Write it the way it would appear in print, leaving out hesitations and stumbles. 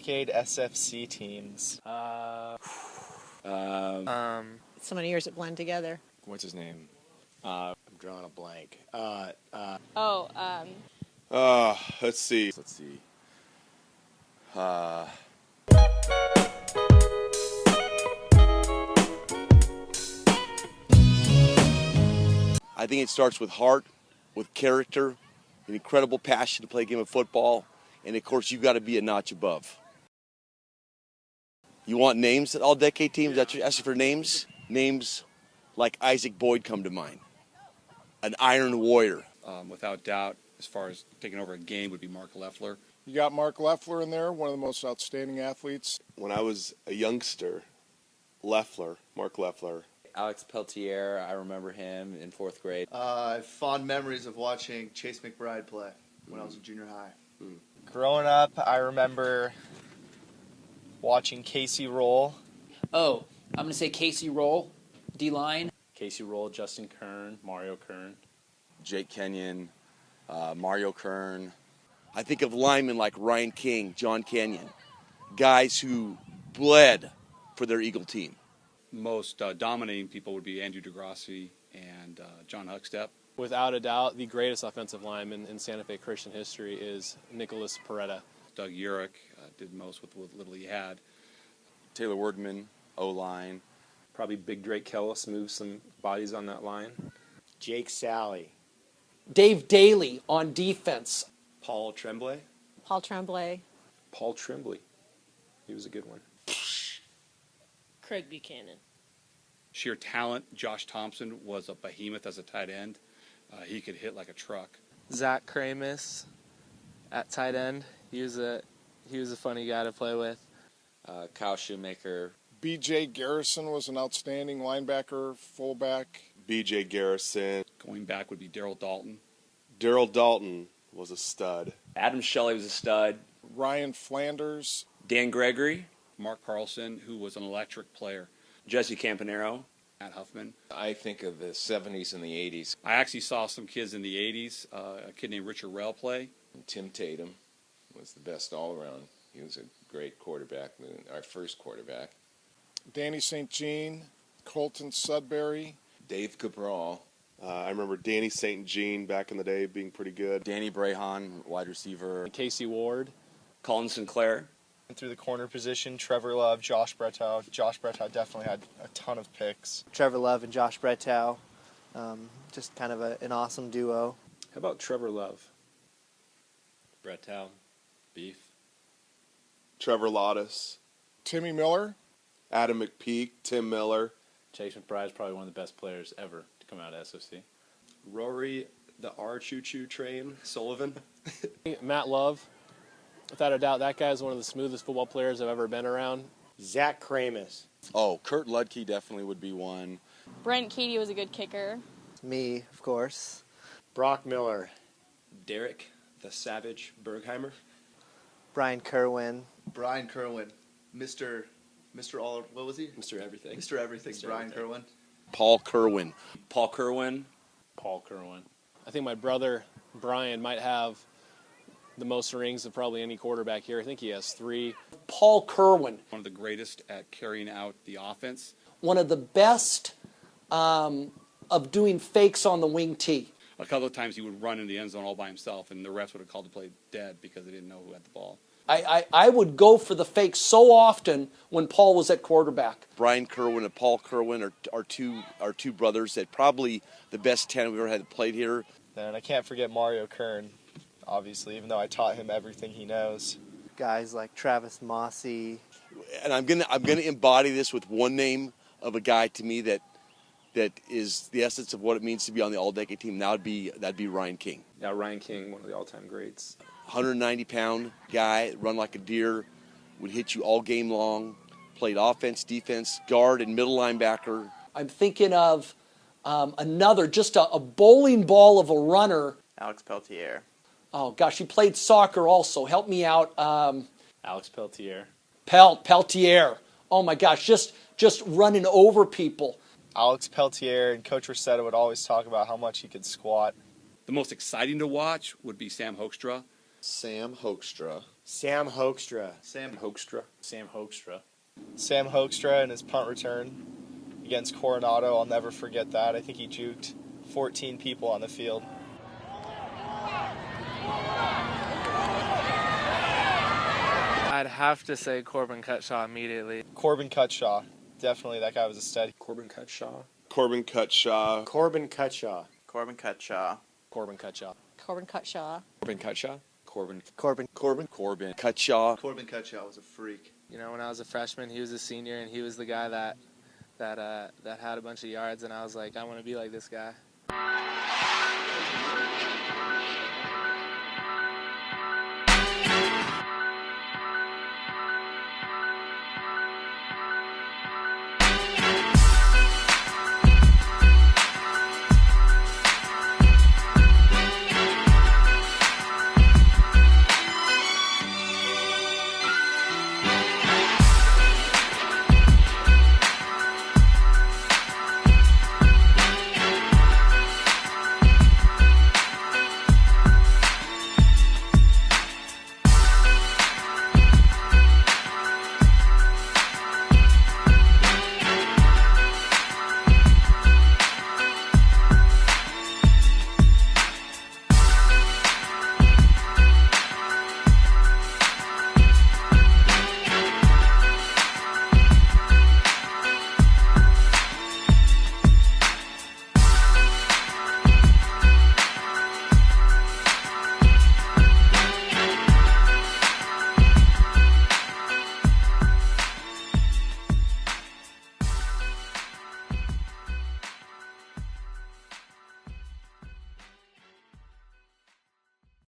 decade SFC teams. So many years that blend together. What's his name? I'm drawing a blank. Let's see. I think it starts with heart, with character, an incredible passion to play a game of football, and of course you've got to be a notch above. You want names at all-decade teams? That's you're asking for names? Names like Isaac Boyd come to mind. An Iron Warrior. Without doubt, as far as taking over a game, would be Mark Leffler. You got Mark Leffler in there, one of the most outstanding athletes. When I was a youngster, Mark Leffler. Alex Peltier, I remember him in 4th grade. Fond memories of watching Chase McBride play when I was in junior high. Growing up, I remember watching Casey Roll. Oh, I'm going to say Casey Roll, D-line. Casey Roll, Justin Kern, Mario Kern. Jake Kenyon, Mario Kern. I think of linemen like Ryan King, John Kenyon, guys who bled for their Eagle team. Most dominating people would be Andrew DeGrassi and John Huckstep. Without a doubt, the greatest offensive lineman in Santa Fe Christian history is Nicholas Peretta. Doug Urich did most with what little he had. Taylor Wordman, O-line. Probably Big Drake Kellis moved some bodies on that line. Jake Sally. Dave Daly on defense. Paul Tremblay. Paul Tremblay. Paul Tremblay. He was a good one. Craig Buchanan. Sheer talent, Josh Thompson was a behemoth as a tight end. He could hit like a truck. Zach Kramis at tight end. He was a funny guy to play with. Kyle Shoemaker. B.J. Garrison was an outstanding linebacker, fullback. B.J. Garrison. Going back would be Darryl Dalton. Darryl Dalton was a stud. Adam Shelley was a stud. Ryan Flanders. Dan Gregory. Mark Carlson, who was an electric player. Jesse Campanero. Matt Huffman. I think of the 70s and the 80s. I actually saw some kids in the 80s, a kid named Richard Rell play. Tim Tatum was the best all-around. He was a great quarterback, our first quarterback. Danny St. Jean, Colton Sudbury. Dave Cabral. I remember Danny St. Jean back in the day being pretty good. Danny Brahan, wide receiver. Casey Ward. Colin Sinclair. Through the corner position, Trevor Love, Josh Bretow. Josh Bretow definitely had a ton of picks. Trevor Love and Josh Bretow. Just kind of an awesome duo. How about Trevor Love? Bretow. Beef. Trevor Lottis. Timmy Miller. Adam McPeak, Tim Miller. Chase McBride is probably one of the best players ever to come out of SFC. Rory, the R Choo-Choo Train, Sullivan. Matt Love. Without a doubt, that guy is one of the smoothest football players I've ever been around. Zach Kramis. Oh, Kurt Ludke definitely would be one. Brent Keady was a good kicker. Me, of course. Brock Miller. Derek, the Savage Bergheimer. Brian Kerwin. Brian Kerwin. Mr. All, what was he? Mr. Everything. Mr. Everything, Mr. Brian Everything. Kerwin. Paul Kerwin. Paul Kerwin. Paul Kerwin. I think my brother, Brian, might have the most rings of probably any quarterback here. I think he has 3. Paul Kerwin. One of the greatest at carrying out the offense. One of the best of doing fakes on the wing tee. A couple of times he would run in the end zone all by himself, and the refs would have called the play dead because they didn't know who had the ball. I would go for the fake so often when Paul was at quarterback. Brian Kerwin and Paul Kerwin are two brothers that probably the best 10 we've ever had played here. And I can't forget Mario Kern, obviously, even though I taught him everything he knows. Guys like Travis Mossy. And I'm gonna embody this with one name of a guy to me that is the essence of what it means to be on the all-decade team. That'd be Ryan King. Yeah, Ryan King, one of the all-time greats. 190-pound guy, run like a deer, would hit you all game long, played offense, defense, guard, and middle linebacker. I'm thinking of another, just a bowling ball of a runner. Alex Peltier. Oh, gosh, he played soccer also. Help me out. Alex Peltier. Peltier. Oh, my gosh, just running over people. Alex Peltier and Coach Rosetta would always talk about how much he could squat. The most exciting to watch would be Sam Hoekstra. Sam Hoekstra. Sam Hoekstra. Sam Hoekstra. Sam Hoekstra. Sam Hoekstra and his punt return against Coronado. I'll never forget that. I think he juked 14 people on the field. I'd have to say Corbin Cutshaw immediately. Corbin Cutshaw. Definitely, that guy was a stud. Corbin Cutshaw. Corbin Cutshaw. Corbin Cutshaw. Corbin Cutshaw. Corbin Cutshaw. Corbin Cutshaw. Corbin Cutshaw. Corbin. Corbin. Corbin. Corbin. Cutshaw. Corbin Cutshaw was a freak. You know, when I was a freshman, he was a senior, and he was the guy that had a bunch of yards, and I was like, I want to be like this guy.